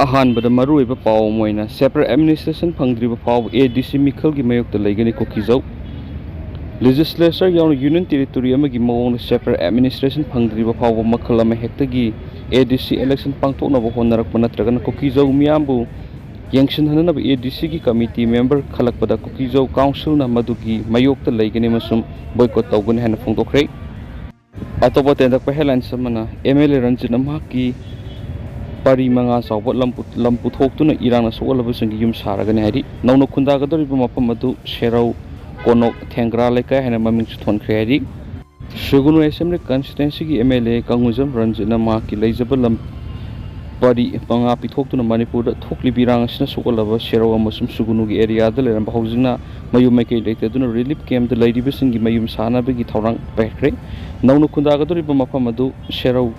अहानबद मरुइब पाव मोइना सेपरेट एडमिनिस्ट्रेशन फंगद्रिब पाव एडीसी मिखल की mayokta leigani Kuki Zo legislature यावना यूनियन टेरिटोरी अमगी मवोंग सेपरेट एडमिनिस्ट्रेशन फंगद्रिब पाव मखल अमा हेक्तगी एडीसी इलेक्शन पांगथोकनब होनरकब नत्रगन Kuki Zo मियामबु यंगसिनहनब एडीसी की कमिटी मेंबर खलकपदा Kuki Zo काउंसिल ना मदुगी mayokta leigani मसुम बॉयकॉट तौगन हैन फोंदोखरे अतोबा तेंदक पहलान समना एमएलए रंजन अमहाकी परी मंगा सावत लंपुथोक्तुना इरांग सोगलबसंगी युम सारगने हाइरि नौनो खुंदागदरिब मफम अदु शेराव कोनोक थेंग्रा लेका हैना ममिंग थोनख्रे हाइरि सुगुनु एसेंबली कॉन्स्टिट्यूएंसी की एमएलए कंगुजम रंजना मा की लेजब लम परी पंगा पिथोक्तुना मणिपुर थोकली बिरांग सिना सोगलब शेराव अमसुम सुगुनु की एरिया द लेरम हाउजिंगना मयुम मेके लेतेदुना रिलीफ कैंप द लेरिबसंगी मयुम सानाबगी थौरांग पेख्रे नौनो खुंदागदरिब मफम अदु शेराव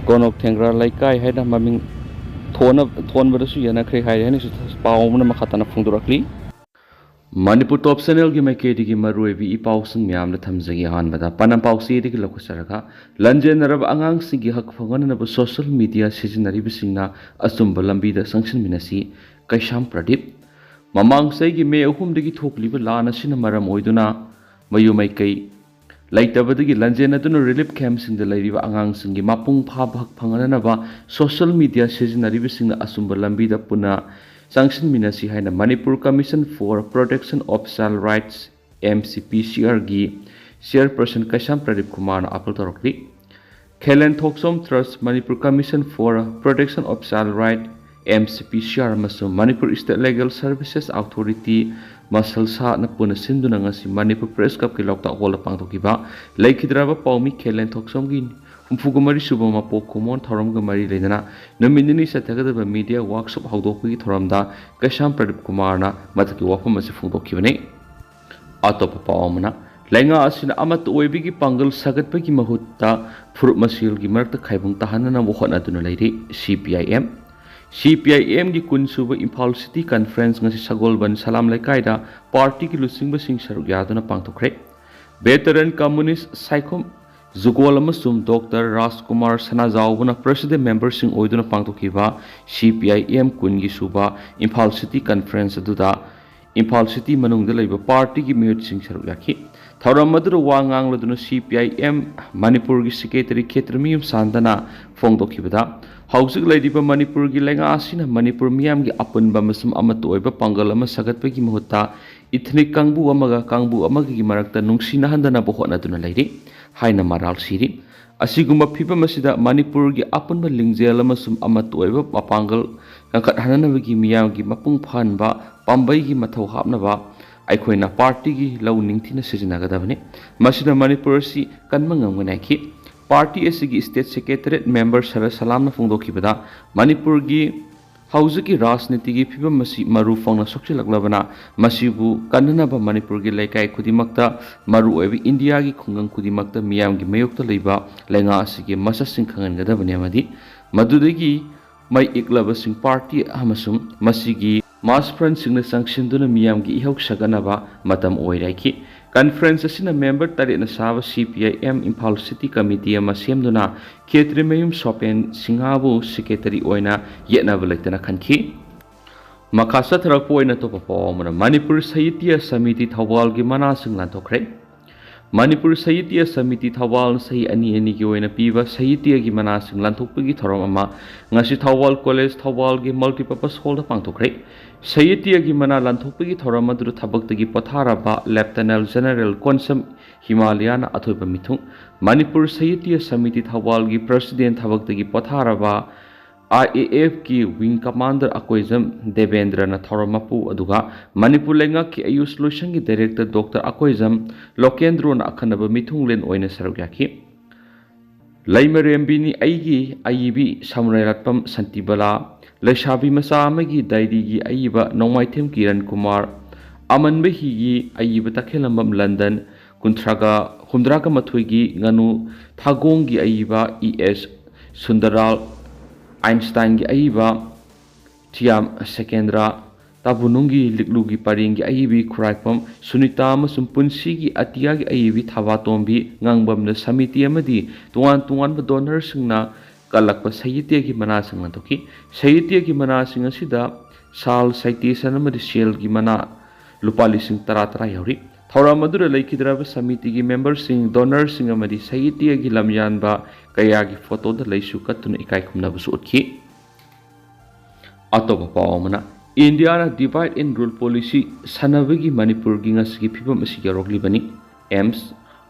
कोनोक थेंग्रा लेकाय हैना ममिंग थोनबदसु यानख्रे हाइरहनि पावमना मखातना फोंदोरक्ली मणिपुर टॉप चैनल की मैकेडी की मरुएबी इपाउसंग म्यामना थमजगी हानबदा पनम पाउसी दिग लखुसरगा लंजेनरब आंगांगसिंगी हक फंगननब सोशल मीडिया सिजनरिबसिंगना अचुंब लंबीदा संगसिनमिनसी कैशाम प्रदीप ममांग सैगी मे अहुमदगी थोकलिब लानसिना मरम ओइदुना मयु मैकई लाइटबदगी लंजेनदुना रिलीफ कैंपसिंग द लैरिबा आंगांगसिंगी मापुंग फाब हक फंगननबा social media सिजनरिबसिंगना अचुंब लंबीदा Pune Sanction Minasi Haina Manipur Commission for Protection of Child Rights MCPCR gi Chairperson Kasham Pradip Kumar na apel torokli Khelen Thoksom Trust Manipur Commission for Protection of Child Rights MCPCR masum Manipur State Legal Services Authority masal sa na puna sinduna ngasi Manipur Press Cup ki lokta hola pangtokiba laikhidraba paumi Khelen Thoksom gi Fugumari Subama Pokumon Thoram Gamari Lena, Nominini Satagada Media Workshop Haudoki Thoramda, Kasham Pradip Kumarna, Mataki Wapham as a Fungokivane Atop Paumana, Lenga Asin Amat Webigi Pangal Sagatpaki Mahutta, Furut Masil Gimerta Kaibung Tahana Wohanatuna Lady, CPIM की कुनसुब Imphal city conference ngasi sagolban salam lekaida party की लुसिंग बसिंग सरु यादना पांगथोखरे veteran communist Saikhom Jugol doctor Rajkumar सनाजाउबना president मेंबरसिंग ओइदुना पांगथोखिबा CPIM कुनगी सुबा इम्फाल सिटी कॉन्फ्रेंस अदुदा इम्फाल सिटी मनुंग लैबा पार्टी की मेयरसिंग सरुक याखि थौरम अदुर वांगांगलदुना CPIM मणिपुर की सेक्रेटरी क्षेत्रमियम सांदना फोंगदोखिबदा हौजिक लैदिबा मणिपुर की लेंगा आसिना मणिपुर मियाम की अपुनबा मसम अमत ओइबा पंगल अमा सगतपगी महत्ता इथनिक कांगबु अमगा कांगबु अमगी मरक्ता नुंगसिना हंदना बहोनदुना लैरि हाइना मराल सिरि असिगुम्बा फिबम असिदा मणिपुर की अपुनबा लिंगजेल अमसुम अमत ओइबा पांगल कंकट हननबगी मियाम की मपुंग फानबा पांबई की मथौ हापनबा अखोइना पार्टी की लौ निंगथिना सिजनागदबने मसिदा मणिपुर सि कनमंगमगनाखि पार्टी की स्टेट सेक्रेटरीट मेंबर सर सलाम फोंदोखिबदा मणिपुर की हौजिकी राजनीति की फिबम मसी मरु फोंगना सोक्चिलकलबना मसिबु कन्ननबा मणिपुर की लेकाय खुदिमक्ता मरु ओइबि इंडिया की खुंगंग खुदिमक्ता मियाम की मयोक्ता लैबा लेंगा असिगी मससिंग खंगनगदबने मदि मदुदगी मै इक्लबसिंग पार्टी अमसुम मसिगी मास फ्रंट सिंगना संगसिंदुना मियाम की इहौक सगनबा मतम ओइराखि कॉन्फ्रेंस असिना मेंबर तरेना साब CPIM इम्फाल सिटी कमिटी अमा सेमदुना क्षेत्र मयुम सोपेन सिंहाबु सेक्रेटरी ओइना येनब लेतना खनखि मखा सथरक ओइना तोपपौमना मणिपुर साहित्य समिति थौबाल की मनासिंग लांथोखरे मणिपुर साहित्य समिति थौबाल सही अनि की ओइना पीबा साहित्य की मनासिंग लांथोकपगी थौरम अमा ngasi थौबाल कॉलेज थौबाल की मल्टीपर्पस हॉल दा पांगथोखरे साहित्य की मना लांथोकपगी थौरम Adoor थबक्तगी पथारबा lieutenant general कोनसम Himalayan अथोइबा मिथुंग Manipur साहित्य समिति थौबाल की प्रेसिडेंट थबक्तगी पथारबा IAF की विंग कमांडर अकोइजम देवेंद्र न थौरमपु अदुगा मणिपुर लेंगा की आयु सोल्यूशन की डायरेक्टर डॉक्टर अकोइजम लोकेंद्रो न अखनब मिथुंगलेन ओइना सरग्याखि लैमरेम्बिनी आईगी आईबी समरैलत्पम संतिबला लैसाबी मसा अमगी डायरी की आईबा नौमाइथेम किरण कुमार अमनबही की आईबा तखेलंबम लंदन हुंद्रागा मथुगी गनु थागोंग की आईबा ES सुंदराल आइंस्टाइन की अईबा थियाम सेकेंद्रा ताबुनुंगी लिकलुगी परिंगी अईबी खुराइपम सुनीता अमसुम पुंसी की अतिया की अईबी थाबातोंबी ngangbam na समिति अमदी तुआन तुआन डोनर सिंगना कलक्प साहित्य की मना सिंह तोकी साहित्य की मना सिंह सिदा साल साइटेशन अमदि सेल की मना लुपा लिसिंग तरा तरा यावरी थौराम अदुरा लेखिद्रब समिति की मेंबर सिंह डोनर सिंह अमदि साहित्य की लमयानबा कया की फोटो द लैसु कत्तुन इकाई खुमनबसु उतखी अतोप पावमना India divide and rule policy सनबगी मणिपुर की ngasi फिबम असि यारोगलिबनी एम्स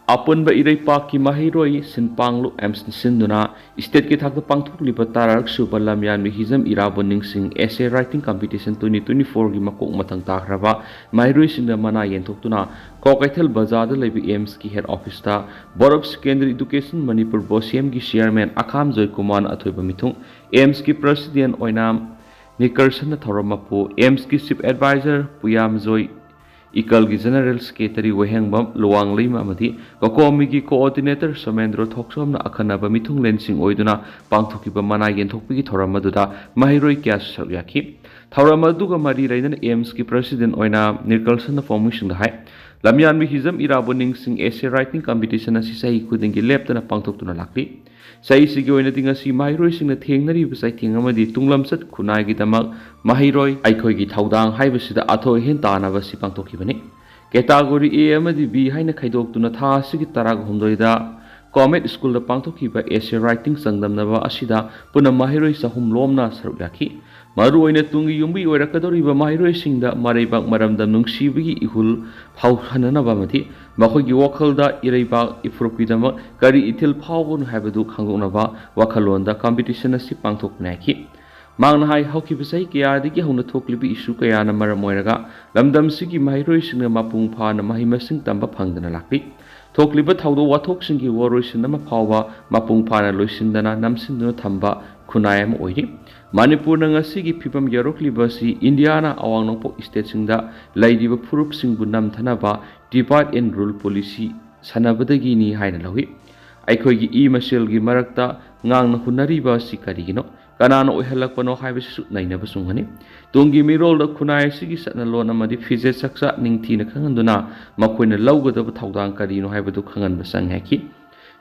अपुनब इरैपाक की महिरोई सिनपांगलु एम्स सिंदुना स्टेट की थाक पांगथोकलिब तारक सुब लमयान Hijam इराबोनिंग Singh essay writing competition 2024 की मकोक मथंग ताखरबा महिरोई सिंह मना येंथोक्तुना कोकैथल बाजार लेब एम्स की हेड ऑफिस ता board of secondary education Manipur BOSEM की चेयरमैन अखाम जय कुमार अथोइब मिथुंग एम्स की प्रेसिडेंट ओइनाम निकर्सन थौरमपु एम्स की चीफ एडवाइजर पुयाम जोई इकल की जनरल सेक्रेटरी वहेंगबम लोवांगलेम अमदी कोकोमी की कोऑर्डिनेटर सोमेंद्र थोक्सोमना अखनब मिथुंग लेंसिंग ओइदुना पांगथोकिब मना येंथोकपी की थौरम अदुदा महिरोई क्या सरुयाखी थौरम अदुगा मरी रैदन एम्स की प्रेसिडेंट ओइना निकर्सन फॉर्मेशन हाय लमयान में Hijam इराबोनिंग Singh essay writing competition असि सही खुदिंग की लेप्तना पांगथोक्तुना लाक्ली सही सिगी ओइना दिंगसी महिरोई सिंह थेंगनरिब साइथिंग अमदी तुंगलमसत खुनाई की दमक महिरोई आइखोई की थौदांग हाइबसिदा अथोय हेन तानाबसि पांगथोकिबनी कैटेगरी ए अमदी बी हाइना खैदोक्तुना था सिगी तराग हुमदोइदा कॉमेट स्कूल पांगथोकिबा एसे राइटिंग संगदमनबा असिदा पुना महिरोई सहुम लोमना सरुक याखी मरु ओइना तुंगी युम्बी ओइरकदोरिबा महिरोई सिंगदा मरैबाक मरमदा नुंगसिबगी इहुल फाउहननबा मथि मखोगी वखलदा इरैबाक इफ्रुपीदम करी इथिल फाउबन हाइबदु खांगोनबा वखलोंदा कंपटीशन असि पांगथोकनाखी मांगना हाई हौखिबा सही कयादगी हौना थोकलिबि इशू कयाना मरम ओइरगा लमदमसिगी महिरोई सिंगना मपुंग फाना महिमसिंग तंबा फंगदना लाक्ली थोकलिबा थौदो वाथोकसिंगी वरोइसिन अमा फाउबा मपुंग फाना लोइसिंदना नमसिंदुना थंबा खुनाय अमा ओइरि मणिपुर ngasiगी फिबम यारोकलिबसी इंडियाना अवांग नोंपोक स्टेटसिंगदा लैदिबा फुरुपसिंगबु नमथनबा डिवाइड एंड रूल पॉलिसी सनबदगिनी हाइना लौहि अैखोगी ई मसेलगी मरक्ता ngang hunariba si karigino kanana oihalakpano haibasisu nainaba sunghani tungi mirol da khunai sigi satna lon amadi phije saksa ningthina khanganduna makoina lawgadaba thaudang karino haibadu khanganba sanghaki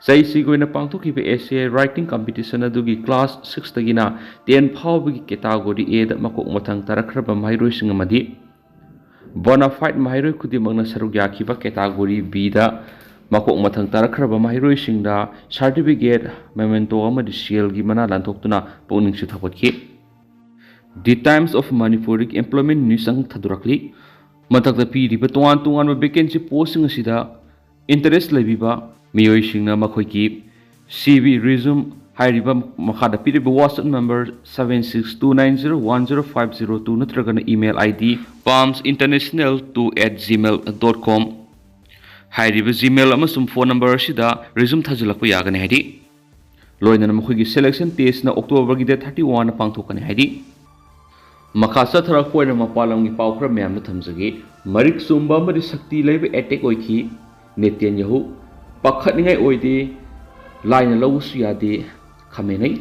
sai sigoina pangthokiba ACA writing competition adugi class 6 tagina 10 phawbagi category A da makok mathang tarakhraba mairoi singamadi bona fide mairoi khudimangna saruk yakhiba category B da makok mathang tarakhraba mairoi singda certificate memento amadi seal gi mana lanthokuna pawning si thapotki the times of manipuric employment nisang thadurakli matakta pi riba tuan vacancy posting asida interest lebiba miyoi singna makhoi ki CV resume hairiba makhada piriba WhatsApp number 7629010502 natragana email ID palmsinternational2@gmail.com hairiba gmail amasum phone number asida resume thajilakpa yagani haidi loinana makhoi selection test na October gi date 31 na pangthokani haidi makasa thara koina mapalam gi pawkhra myam na thamjagi marik sumba mari sakti leiba attack oiki neten yahu pakhatningai oide laina lawusu yade khamenai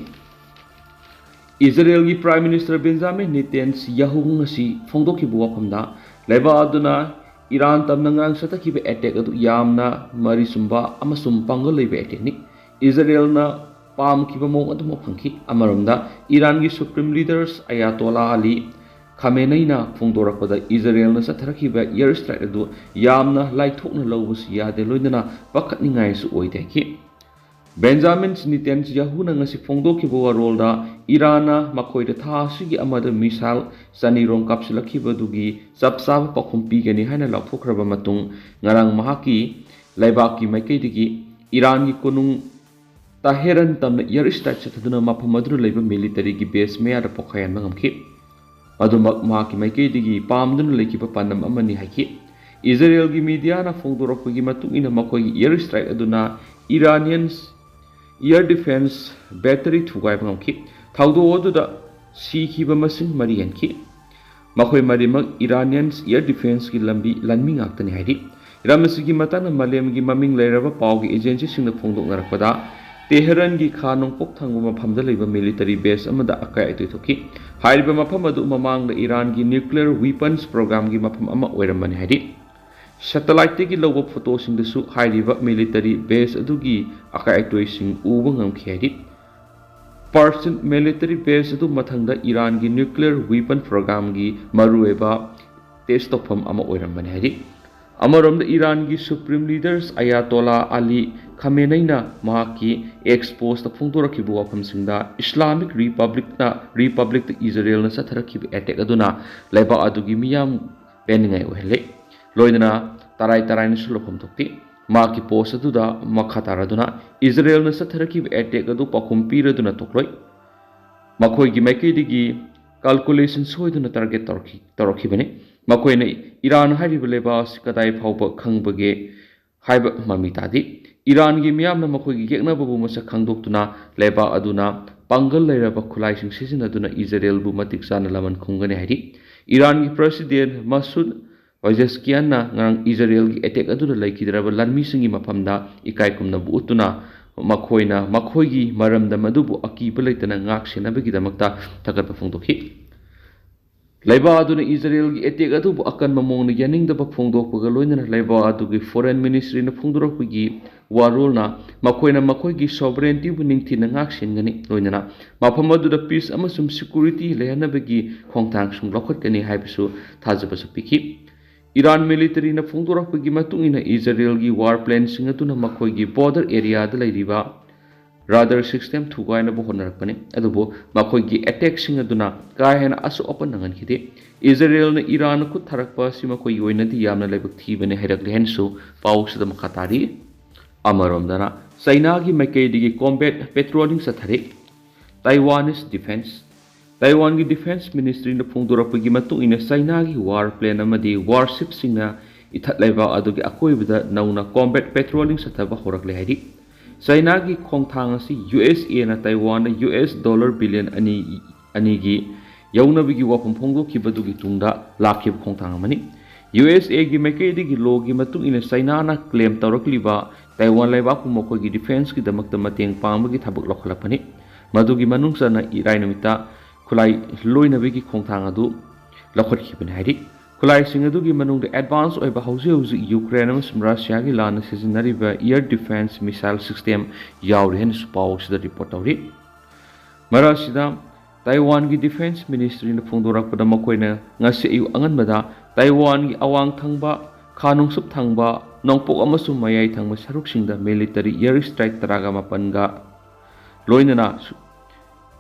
Israel gi prime minister Benjamin Netanyahu yahu ngasi phongdoki bu waphamda leiba aduna Iran tamna ngang satakhiba attack adu yamna mari sumba amasum pangal leiba attack ni Israel na pam kiba mong adu mo phangki amaromda Iran gi supreme leaders Ayatollah Ali Khamenei na phongdorakpada Israel na satharakhiba air strike adu yamna laithokna lawus yade loinana pakhatningai su oideki Benjamin Netanyahu na ngasi phongdokiba warolda Irana makoida tha sigi amada misal sanirong kapsilakhiba dugi sapsab pakhumpi gani haina lathokraba matung ngarang mahaki laibaki maikaidigi Iran gi konung Taheran tamna air strike chathaduna maphamadru leiba military gi base meya da pokhayan mangamki adumak mahaki maikaidigi pamduna leikiba panam amani haiki Israel gi media na phongdorakpagi matung ina makoi air strike aduna Iranians air defense battery thugai bangamki thaudo oduda sikhiba masing mari yanki makoi marimak Iranians air defense ki lambi lanmi ngaktani haidi ramsigi matana malem gi maming leiraba pawgi agency singna phongdoknarakpada Tehran gi khanong pok thangu maphamda leiba military base amada akai atoi thoki hairiba mapham adu mamang da Iran gi nuclear weapons program gi mapham ama oiramani haidi satellite gi lobo photo sing da su hairiba military base adu gi akai atoi sing uba ngam khedi Persian military base adu mathangda Iran gi nuclear weapon program gi marueba test tofam ama oirambani hari amarom Iran gi supreme leaders Ayatollah Ali Khamenei na mahaki expose ta phungdora ki bu wafam singda Islamic Republic ta Israel na sathara ki attack aduna leba adu gi miyam peningai ohele loidana tarai ni sulopam tokti maki post adu da makataraduna Israel na sathara ki attack adu pakum piraduna tokloi makoi gi maiki digi calculation soiduna target torki bane makoi na Iran hariba leba kadai phauba khangbage haiba mamitadi Iran gi miyam na makoi gi gekna babu masa khangdoktuna leba aduna pangal leiraba khulai sing sizin aduna Israel bu matik sana laman khungane hari Iran gi president Masud Pezeshkian na ngang Israel gi attack aduna laikidraba lanmi singi mapamda ikai kumna bu utuna makhoi gi maramda madubu akiba leitana ngak senabagi damakta tagat phongdokhi laiba aduna Israel gi attack adubu akan mamong na yaning da phongdok pagaloina laiba adu gi foreign ministry na phongdorok gi warul na makhoi gi sovereignty bu ningthi na ngak sengani loina mafam adu da peace amasum security lehanabagi khongthang sung lokhot kani haibisu thajabasu pikhi Iran military na phongdorok gi matungina Israel gi war plane singatuna makhoi gi border area da lairiba rather system thugaina bu honarakpani adubo makhoi gi attack singaduna kaihena asu open nangan khide Israel na Iran ku tharakpa sima koi yoina di yamna laibak thibane herak lehensu pausida makatari amaromdana China gi makai digi combat patrolling sathare Taiwanese defense ministry na phongdorok gi matungina China gi war plane amadi warship singna ithatlaiba adugi akoibada nauna combat patrolling sathaba horak le hari China gi khongthang asi USA na Taiwan na US dollar billion ani gi yauna bigi wapam phongdo ki badugi tungda lakhib khongthang mani USA gi makai gi law gi matung ina China na claim tawrakliba Taiwan laiba ku mokoi gi defense gi damakta mateng pangba gi thabak lokhlapani madugi manungsa na irainamita khulai loina bigi khongthang adu lokhot khibani hari khulai sing adu gi manung advance oiba hausi Ukraine amasum Russia gi lana seasonariba air defense missile system yauri hen spaw sida report tawri marasida Taiwan gi defense ministry na phongdorak pada makoina ngasi ayu anganbada Taiwan gi awang thangba khanung sup thangba nongpok amasum mayai thangba saruk singda military air strike taraga mapanga loinana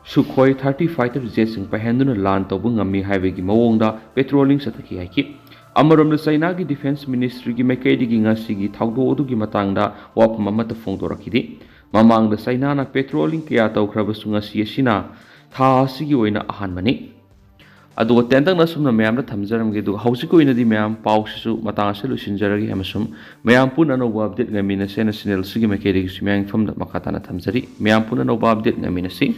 Sukhoi 30 fighter jets sing pahenduna lan tobu ngami highway gi mawongda patrolling sathaki haiki amarom na China gi defense ministry gi makai gi ngasi gi thawdo odu gi matangda wapham amata phongdorakidi mamang da China na patrolling kya tawkhrabu ngasi asina tha asigi oina ahan mani adu tentang na sumna mayam da thamjaram gi du hausi ko ina di mayam pausu matang se lusinjaragi amasum mayam pun ano update ngamina se national sigi makai gi sumyang pham da makata na thamjari mayam pun ano update ngamina si